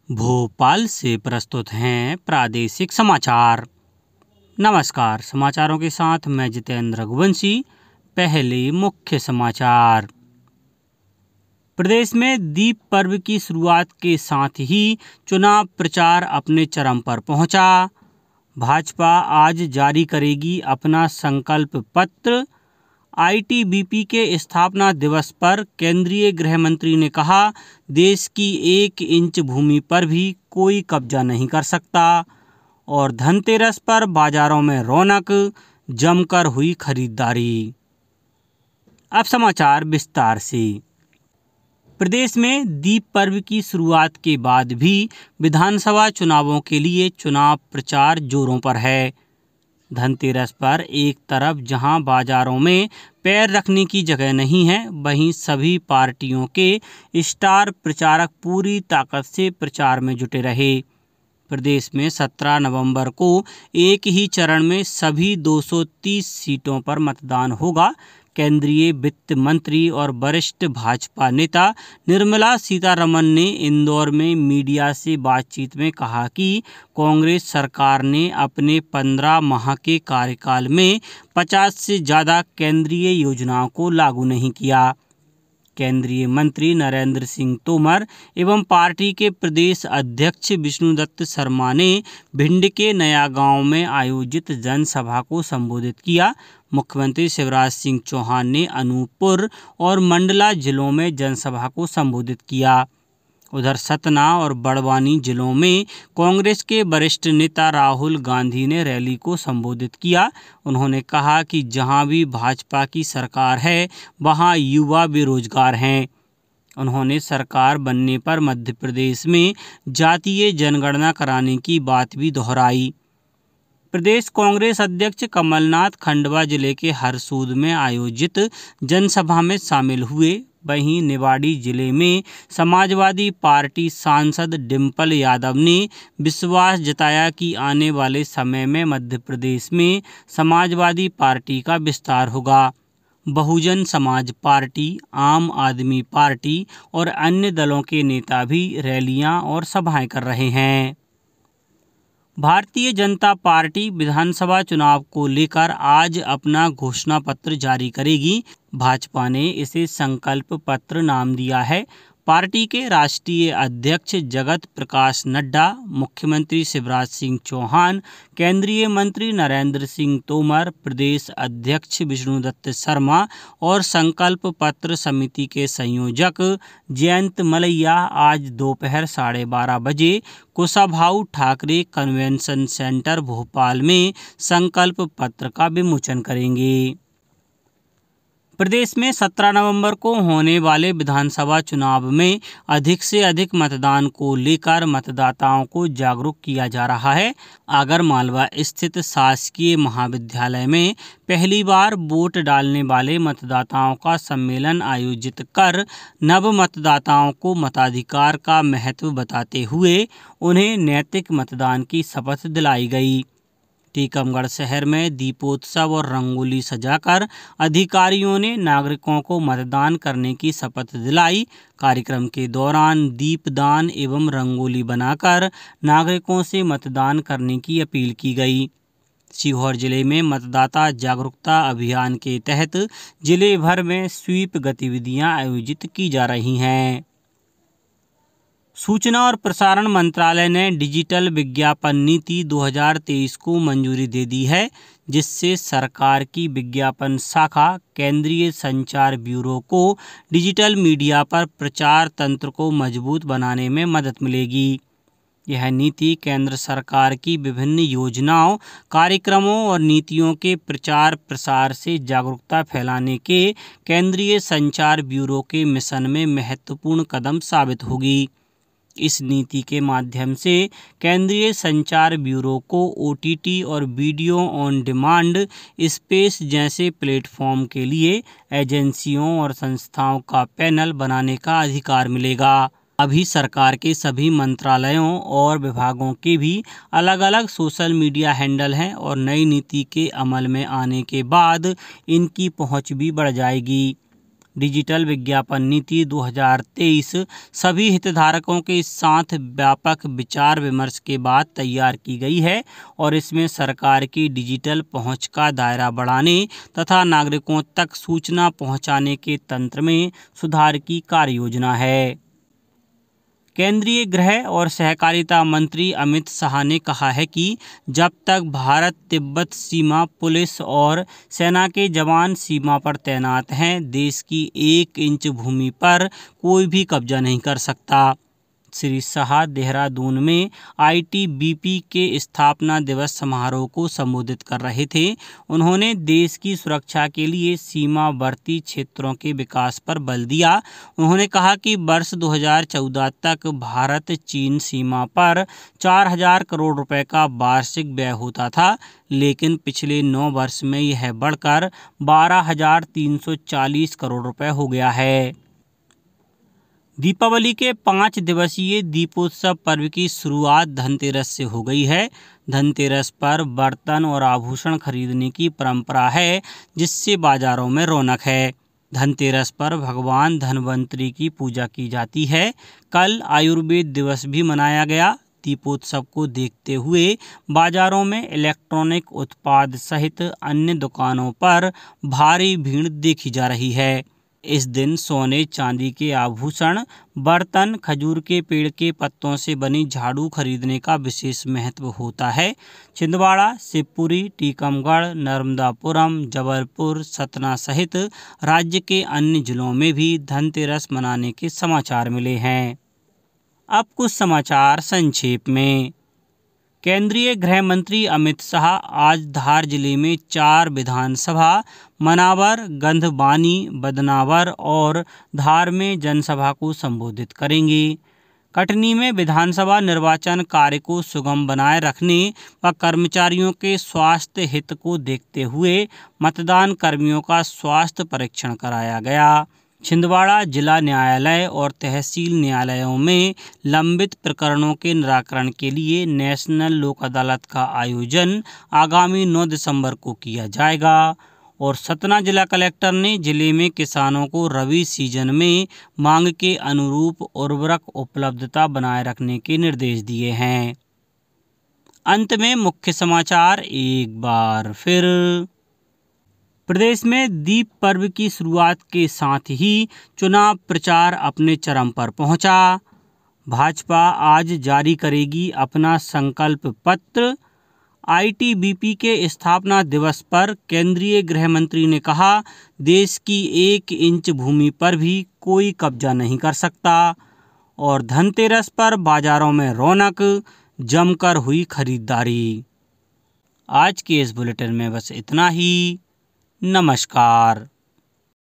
भोपाल से प्रस्तुत हैं प्रादेशिक समाचार। नमस्कार, समाचारों के साथ मैं जितेंद्र रघुवंशी। पहले मुख्य समाचार। प्रदेश में दीप पर्व की शुरुआत के साथ ही चुनाव प्रचार अपने चरम पर पहुंचा। भाजपा आज जारी करेगी अपना संकल्प पत्र। आईटीबीपी के स्थापना दिवस पर केंद्रीय गृह मंत्री ने कहा, देश की 1 इंच भूमि पर भी कोई कब्जा नहीं कर सकता। और धनतेरस पर बाजारों में रौनक, जमकर हुई खरीदारी। अब समाचार विस्तार से। प्रदेश में दीप पर्व की शुरुआत के बाद भी विधानसभा चुनावों के लिए चुनाव प्रचार जोरों पर है। धनतेरस पर एक तरफ जहां बाजारों में पैर रखने की जगह नहीं है, वहीं सभी पार्टियों के स्टार प्रचारक पूरी ताकत से प्रचार में जुटे रहे। प्रदेश में 17 नवंबर को एक ही चरण में सभी 230 सीटों पर मतदान होगा। केंद्रीय वित्त मंत्री और वरिष्ठ भाजपा नेता निर्मला सीतारमण ने इंदौर में मीडिया से बातचीत में कहा कि कांग्रेस सरकार ने अपने 15 माह के कार्यकाल में 50 से ज़्यादा केंद्रीय योजनाओं को लागू नहीं किया। केंद्रीय मंत्री नरेंद्र सिंह तोमर एवं पार्टी के प्रदेश अध्यक्ष विष्णुदत्त शर्मा ने भिंड के नया गांव में आयोजित जनसभा को संबोधित किया। मुख्यमंत्री शिवराज सिंह चौहान ने अनूपपुर और मंडला जिलों में जनसभा को संबोधित किया। उधर सतना और बड़वानी जिलों में कांग्रेस के वरिष्ठ नेता राहुल गांधी ने रैली को संबोधित किया। उन्होंने कहा कि जहां भी भाजपा की सरकार है, वहां युवा बेरोजगार हैं। उन्होंने सरकार बनने पर मध्य प्रदेश में जातीय जनगणना कराने की बात भी दोहराई। प्रदेश कांग्रेस अध्यक्ष कमलनाथ खंडवा जिले के हरसूद में आयोजित जनसभा में शामिल हुए। वहीं निवाड़ी जिले में समाजवादी पार्टी सांसद डिंपल यादव ने विश्वास जताया कि आने वाले समय में मध्य प्रदेश में समाजवादी पार्टी का विस्तार होगा। बहुजन समाज पार्टी, आम आदमी पार्टी और अन्य दलों के नेता भी रैलियां और सभाएं कर रहे हैं। भारतीय जनता पार्टी विधानसभा चुनाव को लेकर आज अपना घोषणा पत्र जारी करेगी। भाजपा ने इसे संकल्प पत्र नाम दिया है। पार्टी के राष्ट्रीय अध्यक्ष जगत प्रकाश नड्डा, मुख्यमंत्री शिवराज सिंह चौहान, केंद्रीय मंत्री नरेंद्र सिंह तोमर, प्रदेश अध्यक्ष विष्णुदत्त शर्मा और संकल्प पत्र समिति के संयोजक जयंत मलैया आज दोपहर 12:30 बजे कुशाभाऊ ठाकरे कन्वेंशन सेंटर भोपाल में संकल्प पत्र का विमोचन करेंगे। प्रदेश में 17 नवंबर को होने वाले विधानसभा चुनाव में अधिक से अधिक मतदान को लेकर मतदाताओं को जागरूक किया जा रहा है। आगरमालवा स्थित शासकीय महाविद्यालय में पहली बार वोट डालने वाले मतदाताओं का सम्मेलन आयोजित कर नव मतदाताओं को मताधिकार का महत्व बताते हुए उन्हें नैतिक मतदान की शपथ दिलाई गई। टीकमगढ़ शहर में दीपोत्सव और रंगोली सजाकर अधिकारियों ने नागरिकों को मतदान करने की शपथ दिलाई। कार्यक्रम के दौरान दीपदान एवं रंगोली बनाकर नागरिकों से मतदान करने की अपील की गई। सीहोर जिले में मतदाता जागरूकता अभियान के तहत जिले भर में स्वीप गतिविधियां आयोजित की जा रही हैं। सूचना और प्रसारण मंत्रालय ने डिजिटल विज्ञापन नीति 2023 को मंजूरी दे दी है, जिससे सरकार की विज्ञापन शाखा केंद्रीय संचार ब्यूरो को डिजिटल मीडिया पर प्रचार तंत्र को मजबूत बनाने में मदद मिलेगी। यह नीति केंद्र सरकार की विभिन्न योजनाओं, कार्यक्रमों और नीतियों के प्रचार प्रसार से जागरूकता फैलाने के केंद्रीय संचार ब्यूरो के मिशन में महत्वपूर्ण कदम साबित होगी। इस नीति के माध्यम से केंद्रीय संचार ब्यूरो को ओटीटी और वीडियो ऑन डिमांड स्पेस जैसे प्लेटफॉर्म के लिए एजेंसियों और संस्थाओं का पैनल बनाने का अधिकार मिलेगा। अभी सरकार के सभी मंत्रालयों और विभागों के भी अलग अलग सोशल मीडिया हैंडल हैं और नई नीति के अमल में आने के बाद इनकी पहुंच भी बढ़ जाएगी। डिजिटल विज्ञापन नीति 2023 सभी हितधारकों के साथ व्यापक विचार विमर्श के बाद तैयार की गई है और इसमें सरकार की डिजिटल पहुंच का दायरा बढ़ाने तथा नागरिकों तक सूचना पहुंचाने के तंत्र में सुधार की कार्ययोजना है। केंद्रीय गृह और सहकारिता मंत्री अमित शाह ने कहा है कि जब तक भारत तिब्बत सीमा पुलिस और सेना के जवान सीमा पर तैनात हैं, देश की 1 इंच भूमि पर कोई भी कब्जा नहीं कर सकता। श्री शाह देहरादून में आईटीबीपी के स्थापना दिवस समारोह को संबोधित कर रहे थे। उन्होंने देश की सुरक्षा के लिए सीमावर्ती क्षेत्रों के विकास पर बल दिया। उन्होंने कहा कि वर्ष 2014 तक भारत चीन सीमा पर 4000 करोड़ रुपए का वार्षिक व्यय होता था, लेकिन पिछले 9 वर्ष में यह बढ़कर 12,340 करोड़ रुपए हो गया है। दीपावली के 5 दिवसीय दीपोत्सव पर्व की शुरुआत धनतेरस से हो गई है। धनतेरस पर बर्तन और आभूषण खरीदने की परंपरा है, जिससे बाजारों में रौनक है। धनतेरस पर भगवान धन्वंतरी की पूजा की जाती है। कल आयुर्वेद दिवस भी मनाया गया। दीपोत्सव को देखते हुए बाजारों में इलेक्ट्रॉनिक उत्पाद सहित अन्य दुकानों पर भारी भीड़ देखी जा रही है। इस दिन सोने चांदी के आभूषण, बर्तन, खजूर के पेड़ के पत्तों से बनी झाड़ू खरीदने का विशेष महत्व होता है। छिंदवाड़ा, शिवपुरी, टीकमगढ़, नर्मदापुरम, जबलपुर, सतना सहित राज्य के अन्य जिलों में भी धनतेरस मनाने के समाचार मिले हैं। अब कुछ समाचार संक्षेप में। केंद्रीय गृह मंत्री अमित शाह आज धार जिले में 4 विधानसभा मनावर, गंधबानी, बदनावर और धार में जनसभा को संबोधित करेंगे। कटनी में विधानसभा निर्वाचन कार्य को सुगम बनाए रखने व कर्मचारियों के स्वास्थ्य हित को देखते हुए मतदान कर्मियों का स्वास्थ्य परीक्षण कराया गया। छिंदवाड़ा जिला न्यायालय और तहसील न्यायालयों में लंबित प्रकरणों के निराकरण के लिए नेशनल लोक अदालत का आयोजन आगामी 9 दिसंबर को किया जाएगा। और सतना जिला कलेक्टर ने जिले में किसानों को रबी सीजन में मांग के अनुरूप उर्वरक उपलब्धता बनाए रखने के निर्देश दिए हैं। अंत में मुख्य समाचार एक बार फिर। प्रदेश में दीप पर्व की शुरुआत के साथ ही चुनाव प्रचार अपने चरम पर पहुंचा। भाजपा आज जारी करेगी अपना संकल्प पत्र। आईटीबीपी के स्थापना दिवस पर केंद्रीय गृह मंत्री ने कहा, देश की 1 इंच भूमि पर भी कोई कब्जा नहीं कर सकता। और धनतेरस पर बाजारों में रौनक, जमकर हुई खरीदारी। आज के इस बुलेटिन में बस इतना ही। नमस्कार।